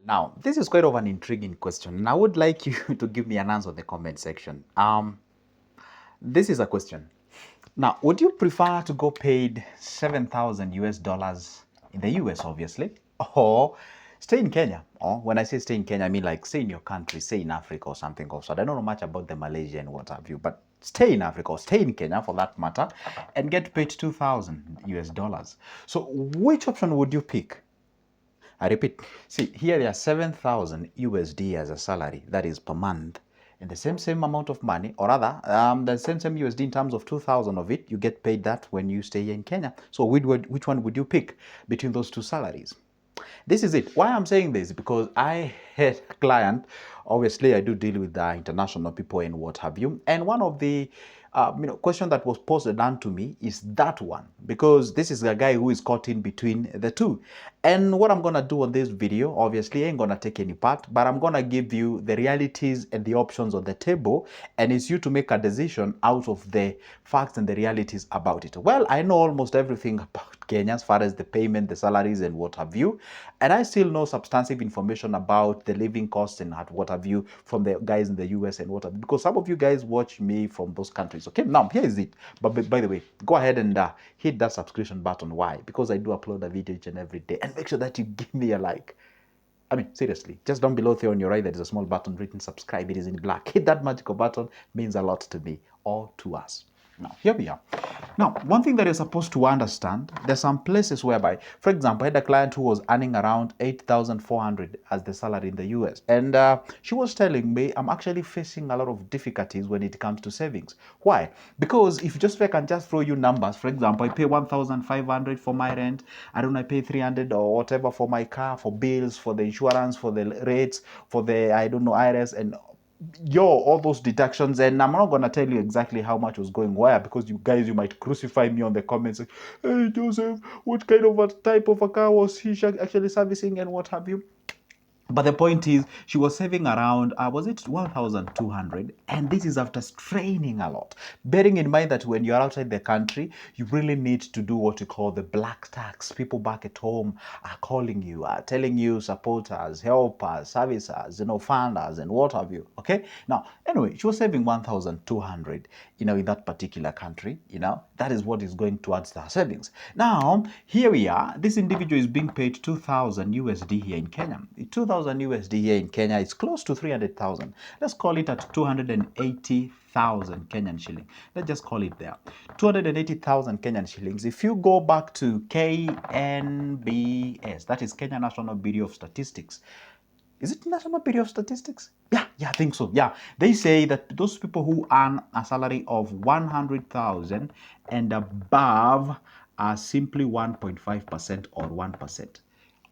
Now, this is quite of an intriguing question, and I would like you to give me an answer in the comment section. This is a question. Now, would you prefer to go paid 7,000 US dollars in the US, obviously, or stay in Kenya? Or when I say stay in Kenya, I mean like stay in your country, stay in Africa or something also. I don't know much about the Malaysia and what have you, but stay in Africa or stay in Kenya for that matter and get paid 2,000 US dollars. So, which option would you pick? I repeat, see, here there are 7,000 USD as a salary, that is per month, and the same amount of money, or rather, the same USD in terms of 2,000 of it, you get paid that when you stay here in Kenya. So which one would you pick between those two salaries? This is it. Why I'm saying this, because I had a client, obviously I do deal with international people and what have you, and one of the question that was posted unto me is that one, because this is a guy who is caught in between the two. And what I'm gonna do on this video, obviously I ain't gonna take any part, but I'm gonna give you the realities and the options on the table, and it's you to make a decision out of the facts and the realities about it. Well, I know almost everything about Kenya as far as the payment, the salaries, and what have you, and I still know substantive information about the living costs and what have you from the guys in the US and what have you, because some of you guys watch me from those countries. Okay, now here is it. But by the way, go ahead and hit that subscription button. Why? Because I do upload a video each and every day, and make sure that you give me a like. I mean, seriously, just down below there on your right, there is a small button written subscribe. It is in black. Hit that magical button. Means a lot to me or to us. Now, here we are. Now, one thing that you're supposed to understand, there's some places whereby, for example, I had a client who was earning around 8,400 as the salary in the US. And she was telling me, I'm actually facing a lot of difficulties when it comes to savings. Why? Because if just I can just throw you numbers, for example, I pay 1,500 for my rent, I don't know, I pay 300 or whatever for my car, for bills, for the insurance, for the rates, for the, I don't know, IRS, and all those deductions, and I'm not gonna tell you exactly how much was going where, because you guys, you might crucify me on the comments like, hey Joseph, what kind of a type of a car was he actually servicing and what have you. But the point is, she was saving around, was it 1,200? And this is after straining a lot. Bearing in mind that when you're outside the country, you really need to do what you call the black tax. People back at home are calling you, are telling you supporters, helpers, servicers, funders, and what have you. Okay? Now, anyway, she was saving 1,200, in that particular country. That is what is going towards her savings. Now, here we are. This individual is being paid 2,000 USD here in Kenya. 2,000 USD here in Kenya is close to 300,000. Let's call it at 280,000 Kenyan shilling. Let's just call it there. 280,000 Kenyan shillings. If you go back to KNBS, that is Kenya National Bureau of Statistics. Is it National Bureau of Statistics? Yeah, I think so. Yeah, they say that those people who earn a salary of 100,000 and above are simply 1.5% or 1%.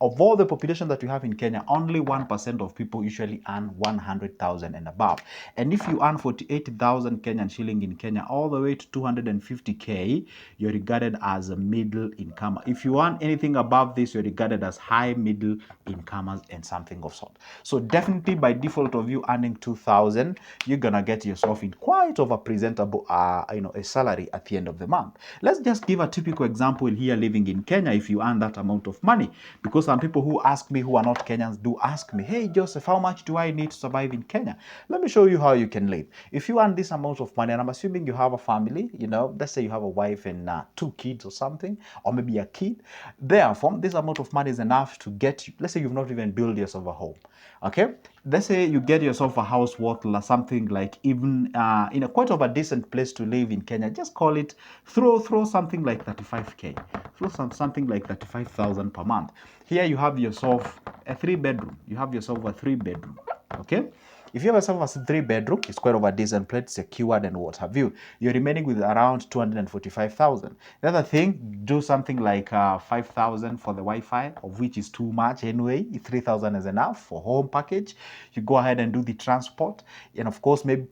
Of all the population that we have in Kenya, only 1% of people usually earn 100,000 and above. And if you earn 48,000 Kenyan shilling in Kenya, all the way to 250K, you're regarded as a middle incomer. If you earn anything above this, you're regarded as high middle incomers and something of sort. So definitely by default of you earning 2,000, you're gonna get yourself in quite of a presentable, a salary at the end of the month. Let's just give a typical example here living in Kenya if you earn that amount of money, because some people who ask me, who are not Kenyans, do ask me, hey Joseph, how much do I need to survive in Kenya? Let me show you how you can live. If you earn this amount of money, and I'm assuming you have a family, let's say you have a wife and 2 kids or something, or maybe a kid, therefore this amount of money is enough to get you, let's say you've not even built yourself a home, okay? Let's say you get yourself a house worth something like, even in a quite of a decent place to live in Kenya, just call it, throw something like 35K, throw something like 35,000 per month. Here you have yourself a 3-bedroom. You have yourself a 3-bedroom. Okay? If you have yourself a 3-bedroom, it's quite of a decent place, secured and what have you. You're remaining with around 245,000. The other thing, do something like 5,000 for the Wi-Fi, of which is too much anyway. 3,000 is enough for home package. You go ahead and do the transport, and of course, maybe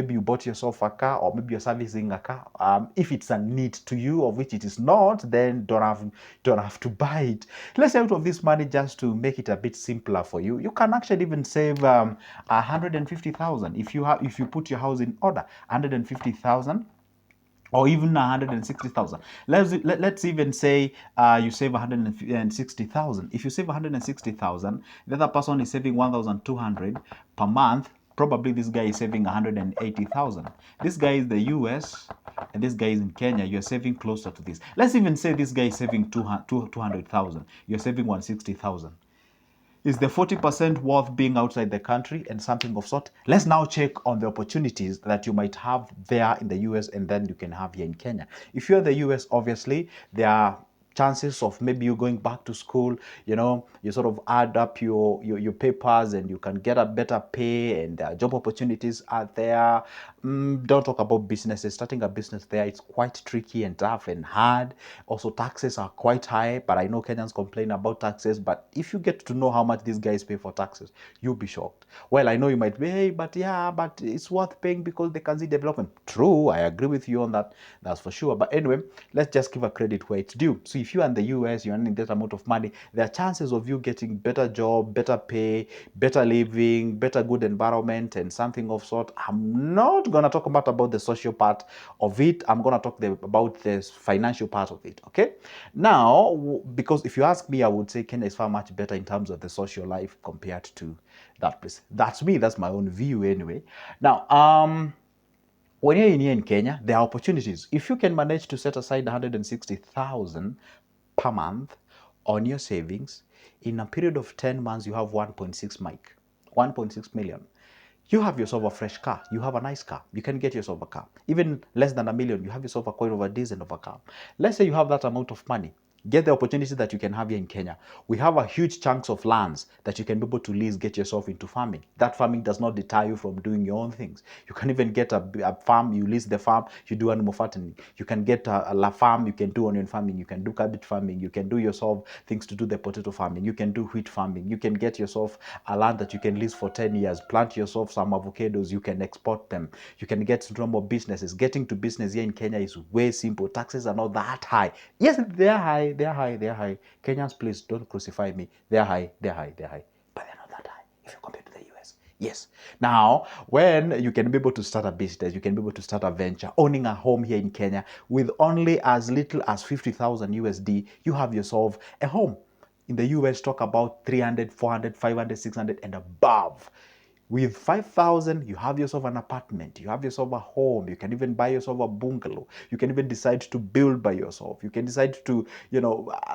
you bought yourself a car, or maybe you're servicing a car. If it's a need to you, of which it is not, then don't have to buy it. Let's say out of this money, just to make it a bit simpler for you, you can actually even save 150,000 if you put your house in order. 150,000 or even 160,000. Let's even say you save 160,000. If you save 160,000, the other person is saving 1,200 per month. Probably this guy is saving 180,000. This guy is the US and this guy is in Kenya. You're saving closer to this. Let's even say this guy is saving 200,000. You're saving 160,000. Is the 40% worth being outside the country and something of sort? Let's now check on the opportunities that you might have there in the US and then you can have here in Kenya. If you're in the US, obviously, there are chances of maybe you going back to school, you sort of add up your papers and you can get a better pay and job opportunities are there. Don't talk about businesses. Starting a business there, it's quite tricky and tough and hard. Also, taxes are quite high, but I know Kenyans complain about taxes. But if you get to know how much these guys pay for taxes, you'll be shocked. Well, I know you might be, hey, but yeah, but it's worth paying because they can see development. True, I agree with you on that. That's for sure. But anyway, let's just give a credit where it's due. So if you're in the US, you're earning that amount of money, there are chances of you getting better job, better pay, better living, better good environment, and something of sort. I'm not gonna talk about the social part of it. I'm gonna talk about the financial part of it. Okay. Now, because if you ask me, I would say Kenya is far much better in terms of the social life compared to that place. That's me. That's my own view anyway. Now, when you're here in Kenya, there are opportunities. If you can manage to set aside 160,000 per month on your savings, in a period of 10 months, you have 1.6 million. You have yourself a fresh car. You have a nice car. You can get yourself a car. Even less than a million, you have yourself a quite of a decent of a car. Let's say you have that amount of money. Get the opportunities that you can have here in Kenya. We have a huge chunks of lands that you can be able to lease, get yourself into farming. That farming does not deter you from doing your own things. You can even get a farm, you lease the farm, you do animal fattening. You can get a farm, you can do onion farming, you can do cabbage farming, you can do yourself things to do the potato farming, you can do wheat farming, you can get yourself a land that you can lease for 10 years, plant yourself some avocados, you can export them, you can get normal businesses. Getting to business here in Kenya is way simple. Taxes are not that high. Yes, they're high, they're high, they're high. Kenyans, please don't crucify me. They're high, they're high, they're high. But they're not that high if you compare to the US. Yes. Now, when you can be able to start a business, you can be able to start a venture, owning a home here in Kenya with only as little as 50,000 USD, you have yourself a home. In the US, talk about 300, 400, 500, 600 and above. With 5,000, you have yourself an apartment, you have yourself a home, you can even buy yourself a bungalow, you can even decide to build by yourself, you can decide to,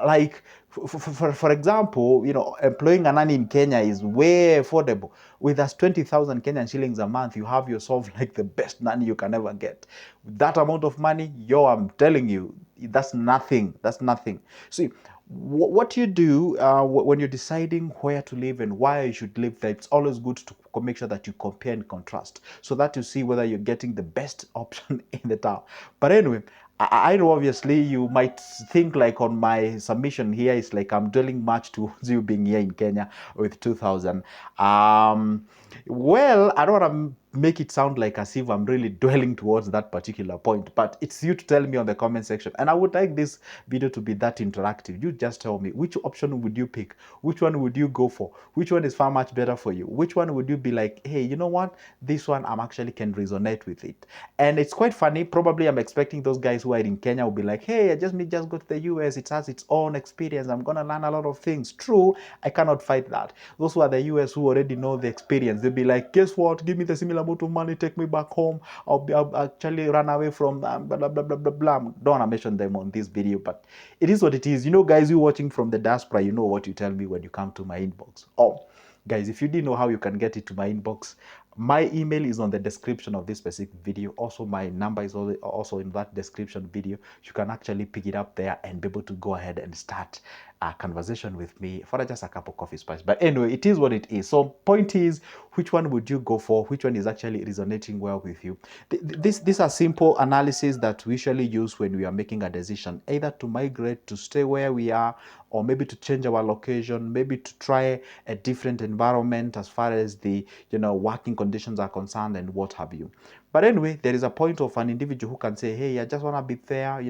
like, for example, employing a nanny in Kenya is way affordable. With us 20,000 Kenyan shillings a month, you have yourself like the best nanny you can ever get. With that amount of money, I'm telling you, that's nothing. That's nothing. See, what you do when you're deciding where to live and why you should live there, it's always good to make sure that you compare and contrast so that you see whether you're getting the best option in the town. But anyway, I know obviously you might think like on my submission here, it's like I'm dwelling much towards you being here in Kenya with 2,000. Well, I don't want to make it sound like as if I'm really dwelling towards that particular point, but it's you to tell me on the comment section. And I would like this video to be that interactive. You just tell me, which option would you pick? Which one would you go for? Which one is far much better for you? Which one would you be like, hey, you know what? This one I'm actually can resonate with it. And it's quite funny. Probably I'm expecting those guys who are in Kenya will be like, hey, I just go to the US. It has its own experience. I'm gonna learn a lot of things. True, I cannot fight that. Those who are the US who already know the experience, they'll be like, guess what? Give me the similar amount of money, take me back home. I'll actually run away from blah blah blah blah blah blah. Don't wanna mention them on this video, but it is what it is. Guys, you watching from the diaspora, you know what you tell me when you come to my inbox. Oh, guys, if you didn't know how you can get it to my inbox, my email is on the description of this specific video. Also, my number is also in that description video. You can actually pick it up there and be able to go ahead and start a conversation with me for just a cup of coffee spice. But anyway, it is what it is. So point is, which one would you go for? Which one is actually resonating well with you? These are simple analysis that we usually use when we are making a decision, either to migrate, to stay where we are, or maybe to change our location, maybe to try a different environment as far as the working conditions are concerned and what have you. But anyway, there is a point of an individual who can say, hey, I just want to be there,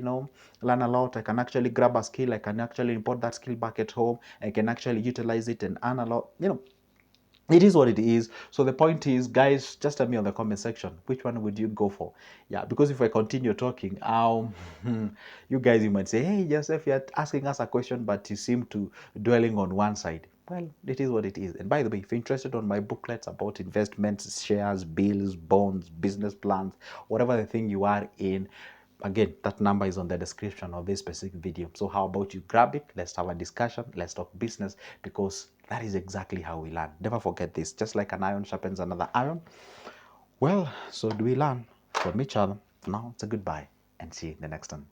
learn a lot. I can actually grab a skill. I can actually import that skill back at home. I can actually utilize it and earn a lot. It is what it is. So the point is, guys, just tell me on the comment section, which one would you go for? Yeah, because if I continue talking, you guys, you might say, hey, Joseph, you're asking us a question, but you seem to dwelling on one side. Well, it is what it is. And by the way, if you're interested on my booklets about investments, shares, bills, bonds, business plans, whatever the thing you are in, again, that number is on the description of this specific video. So how about you grab it? Let's have a discussion. Let's talk business, because that is exactly how we learn. Never forget this. Just like an iron sharpens another iron, well, so do we learn from each other. For now, it's a goodbye and see you in the next one.